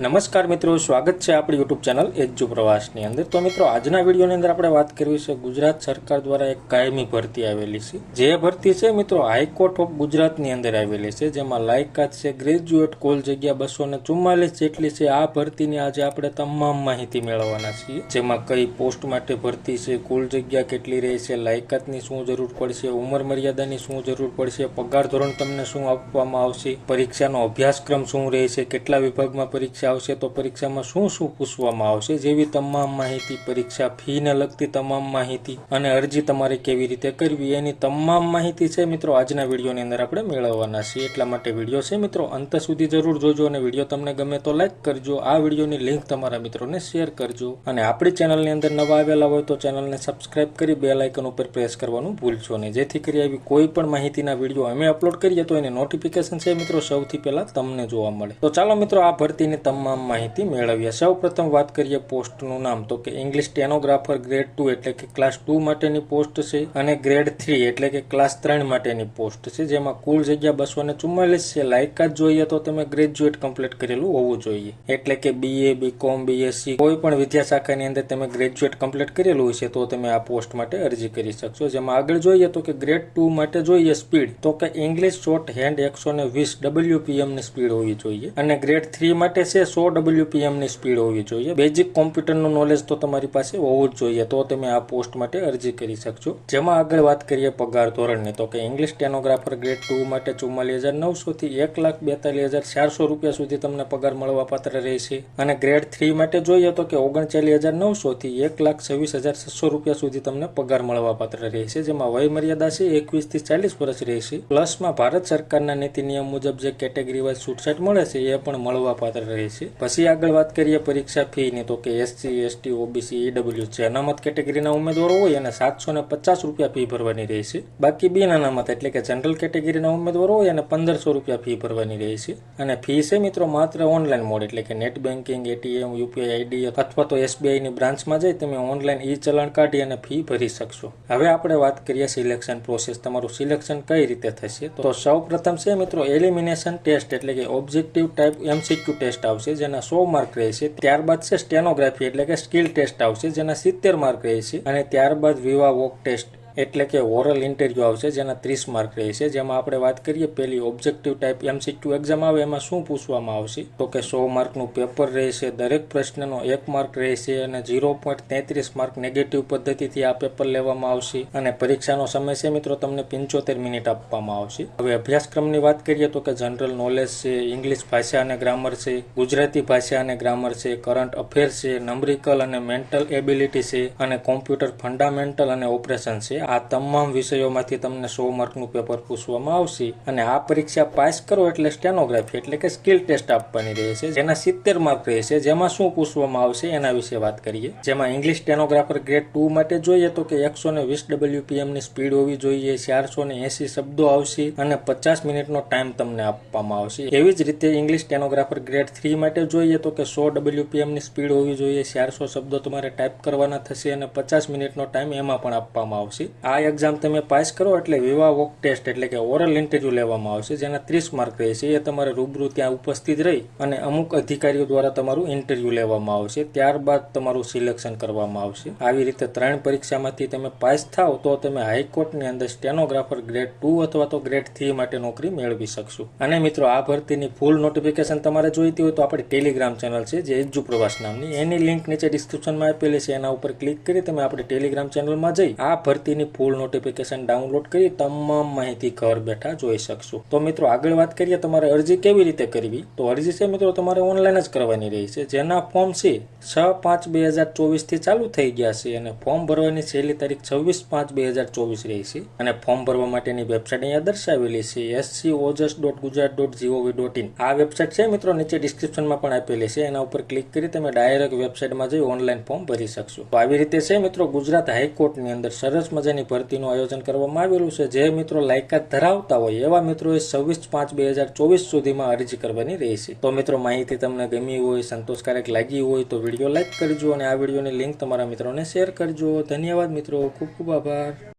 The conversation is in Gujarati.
નમસ્કાર મિત્રો, સ્વાગત છે આપણી યુટ્યુબ ચેનલ એજ્જુ પ્રવાસની અંદર। તો મિત્રો, આજના વિડીયોની અંદર આપણે વાત કરવી છે ગુજરાત સરકાર દ્વારા એક કાયમી ભરતી આવેલી છે। જે ભરતી છે મિત્રો હાઈકોર્ટ ઓફ ગુજરાતની અંદર આવેલી છે, જેમાં લાયકાત છે ગ્રેજ્યુએટ, કુલ જગ્યા 244 જેટલી છે। આ ભરતીની આજે આપણે તમામ માહિતી મેળવવાના છીએ, જેમાં કઈ પોસ્ટ માટે ભરતી છે, કુલ જગ્યા કેટલી રહે છે, લાયકાતની શું જરૂર પડશે, ઉંમર મર્યાદાની શું જરૂર પડશે, પગાર ધોરણ તમને શું આપવામાં આવશે, પરીક્ષાનો અભ્યાસક્રમ શું રહેશે, કેટલા વિભાગમાં પરીક્ષા આવશે, તો પરીક્ષામાં શું શું પૂછવામાં આવશે, જેવી તમામ માહિતી, પરીક્ષા ફી ને લગતી તમામ માહિતી અને અરજી તમારે કેવી રીતે કરવી, એની તમામ માહિતી છે મિત્રો આજના વિડીયોની અંદર આપણે મેળવવાના છીએ। એટલા માટે વિડીયો છે મિત્રો અંત સુધી જરૂર જોજો, અને વિડીયો તમને ગમે તો લાઈક કરજો, આ વિડીયોની લિંક તમારા મિત્રોને શેર કરજો, અને આપણી ચેનલની અંદર નવા આવેલા હોય તો ચેનલને સબસ્ક્રાઇબ કરી બેલ આઇકન ઉપર પ્રેસ કરવાનું ભૂલશો નહીં, જેથી કરી આવી કોઈ પણ માહિતીના વિડીયો અમે અપલોડ કરીએ તો એની નોટિફિકેશન છે મિત્રો સૌથી પહેલા તમને જોવા મળે। તો ચાલો મિત્રો આ ભરતીની તમામ માહિતી મેળવીએ। સૌ પ્રથમ વાત કરીએ પોસ્ટનું નામ, તો કે ઇંગ્લિશ સ્ટેનોગ્રાફર ગ્રેડ 2 એટલે કે ક્લાસ 2 માટેની પોસ્ટ છે, અને ગ્રેડ 3 એટલે કે ક્લાસ 3 માટેની પોસ્ટ છે, જેમાં કુલ જગ્યા 244 છે। લાયકાત જોઈએ તો તમે ગ્રેજ્યુએટ કમ્પ્લીટ કરેલું હોવું જોઈએ, એટલે કે BA, BCom, BSc કોઈ પણ વિદ્યાશાખાની અંદર તમે ગ્રેજ્યુએટ કમ્પ્લીટ કરેલું છે તો તમે આ પોસ્ટ માટે અરજી કરી શકશો। જેમાં આગળ જોઈએ તો કે ગ્રેડ 2 માટે જોઈએ સ્પીડ, તો કે ઇંગ્લિશ શોર્ટ હેન્ડ 120 WPM ની સ્પીડ હોવી જોઈએ, અને ગ્રેડ 3 માટે છે 100 WPM ની સ્પીડ હોવી જોઈએ। બેઝિક કોમ્પ્યુટરનું નોલેજ તો તમારી પાસે હોવું જ જોઈએ, તો તમે આ પોસ્ટ માટે અરજી કરી શકશો। જેમાં આગળ વાત કરીએ પગાર ધોરણની, તો કે ઇંગ્લિશ સ્ટેનોગ્રાફર ગ્રેડ 2 માટે 44,900 થી 1,42,400 રૂપિયા સુધી તમને પગાર મળવાપાત્ર રહેશે, અને ગ્રેડ 3 માટે જોઈએ તો કે 39,900 થી 1,26,600 રૂપિયા સુધી તમને પગાર મળવાપાત્ર રહેશે। જેમાં વય મર્યાદા છે 21 થી 40 વર્ષ રહેશે, પ્લસમાં ભારત સરકારના નીતિ નિયમ મુજબ જે કેટેગરી વાઇઝ છૂટછાટ મળે છે એ પણ મળવાપાત્ર રહેશે। પછી આગળ વાત કરીએ પરીક્ષા ફીની, તો કે SC, ST, OBC, EWS છે અનામત કેટેગરીના ઉમેદવારો હોય અને 750 રૂપિયા ફી ભરવાની રહેશે। બાકી બિન અનામત એટલે કે જનરલ કેટેગરીના ઉમેદવારો હોય અને 1500 રૂપિયા ફી ભરવાની રહેશે, અને ફી છે મિત્રો માત્ર ઓનલાઈન મોડ એટલે કે net banking, ATM, UPI ID અથવા તો SBI ની બ્રાન્ચમાં જઈ તમે ઓનલાઈન ચલણ કાઢી અને ફી ભરી શકશો। હવે આપણે વાત કરીએ સિલેક્શન પ્રોસેસ, તમારું સિલેક્શન કઈ રીતે થશે, તો સૌ પ્રથમ છે મિત્રો એલિમિનેશન ટેસ્ટ એટલે કે ઓબ્જેક્ટિવ ટાઈપ MCQ ટેસ્ટ આવશે, જેના 100 માર્ક રહેશે। ત્યારબાદ છે સ્ટેનોગ્રાફી એટલે કે સ્કિલ ટેસ્ટ આવશે, જેના 70 માર્ક રહેશે, અને ત્યારબાદ વિવા વોક ટેસ્ટ એટલે કે ઓરલ ઇન્ટરવ્યુ આવશે, જેના 30 માર્ક રહેશે। જેમાં આપણે વાત કરીએ પેલી ઓબ્જેક્ટિવ ટાઈપ MCQ એક્ઝામ આવે એમાં શું પૂછવામાં આવશે, તો કે 100 માર્કનું પેપર રહેશે, દરેક પ્રશ્નનો 1 માર્ક રહેશે, અને 0.33 માર્ક નેગેટિવ પદ્ધતિથી આ પેપર લેવામાં આવશે, અને પરીક્ષાનો સમય છે મિત્રો તમને 75 મિનિટ આપવામાં આવશે। હવે અભ્યાસક્રમની વાત કરીએ તો કે જનરલ નોલેજ છે, ઇંગ્લિશ ભાષા અને ગ્રામર છે, ગુજરાતી ભાષા અને ગ્રામર છે, કરંટ અફેર છે, નંબરિકલ અને મેન્ટલ એબિલિટી છે, અને કોમ્પ્યુટર ફંડામેન્ટલ અને ઓપરેશન છે। આ તમામ વિષયોમાંથી તમને 100 માર્કનું પેપર પૂછવામાં આવશે, અને આ પરીક્ષા પાસ કરો એટલે સ્ટેનોગ્રાફી એટલે કે સ્કિલ ટેસ્ટ આપવાની રહેશે, જેના 70 માર્ક રહેશે। જેમાં શું પૂછવામાં આવશે એના વિશે વાત કરીએ। જેમાં ઇંગ્લિશ સ્ટેનોગ્રાફર ગ્રેડ 2 માટે જોઈએ તો કે 120 WPM ની સ્પીડ હોવી જોઈએ, 480 શબ્દો આવશે, અને 50 મિનિટનો ટાઈમ તમને આપવામાં આવશે। એવી જ રીતે ઇંગ્લિશ સ્ટેનોગ્રાફર ગ્રેડ 3 માટે જોઈએ તો કે 100 WPM ની સ્પીડ હોવી જોઈએ, 400 શબ્દો તમારે ટાઈપ કરવાના થશે, અને 50 મિનિટનો ટાઈમ એમાં પણ આપવામાં આવશે। આ એક્ઝામ તમે પાસ કરો એટલે વિવા વોક ટેસ્ટ એટલે કે ઓરલ ઇન્ટરવ્યુ લેવામાં આવશે, જેના 30 માર્ક રહેશે। એ તમારે રૂબરૂ ત્યાં ઉપસ્થિત રહી અને અમુક અધિકારીઓ દ્વારા તમારું ઇન્ટરવ્યુ લેવામાં આવશે, ત્યારબાદ તમારું સિલેક્શન કરવામાં આવશે। આવી રીતે 3 પરીક્ષામાંથી તમે પાસ થાવ તો તમે હાઈકોર્ટની અંદર સ્ટેનોગ્રાફર ગ્રેડ 2 અથવા તો ગ્રેડ 3 માટે નોકરી મેળવી શકશો। અને મિત્રો આ ભરતીની ફૂલ નોટિફિકેશન તમારે જોઈતી હોય તો આપણી ટેલિગ્રામ ચેનલ છે જે એજ્જુ પ્રવાસ નામની, એની લિંક નીચે ડિસ્ક્રિપ્શનમાં આપેલી છે, એના ઉપર ક્લિક કરી તમે આપણી ટેલિગ્રામ ચેનલમાં જઈ આ ભરતીની ફૂલ નોટિફિકેશન ડાઉનલોડ કરી તમામ માહિતી ઘર બેઠા જોઈ શકશો। તો મિત્રો આગળ વાત કરીએ તમારે અરજી કેવી રીતે કરવી, તો અરજી છે મિત્રો તમારે ઓનલાઈન જ કરવાની રહેશે, જેના ફોર્મ છે 6/5/2024 થી ચાલુ થઈ ગયા છે, અને ફોર્મ ભરવાની છેલ્લી તારીખ 26/5/2024 રહેશે, અને ફોર્મ ભરવા માટેની વેબસાઇટ અહીંયા દર્શાવેલી છે scojas.gujarat.gov.in। આ વેબસાઇટ છે મિત્રો નીચે ડિસ્ક્રિપ્શનમાં પણ આપેલી છે, એના ઉપર ક્લિક કરી તમે ડાયરેક્ટ વેબસાઇટમાં જઈ ઓનલાઈન ફોર્મ ભરી શકશો। તો આવી રીતે છે મિત્રો ગુજરાત હાઈકોર્ટની અંદર સરસ મજાની ભરતીનું આયોજન કરવામાં આવેલું છે। જે મિત્રો લાયકાત ધરાવતા હોય એવા મિત્રોએ 26/5/2024 સુધીમાં અરજી કરવાની રહેશે। તો મિત્રો માહિતી તમને ગમી હોય, સંતોષકારક લાગી હોય તો વિડીયો લાઈક કરજો, અને આ વિડીયોની લિંક તમારા મિત્રોને શેર કરજો। ધન્યવાદ મિત્રો, ખૂબ ખૂબ આભાર।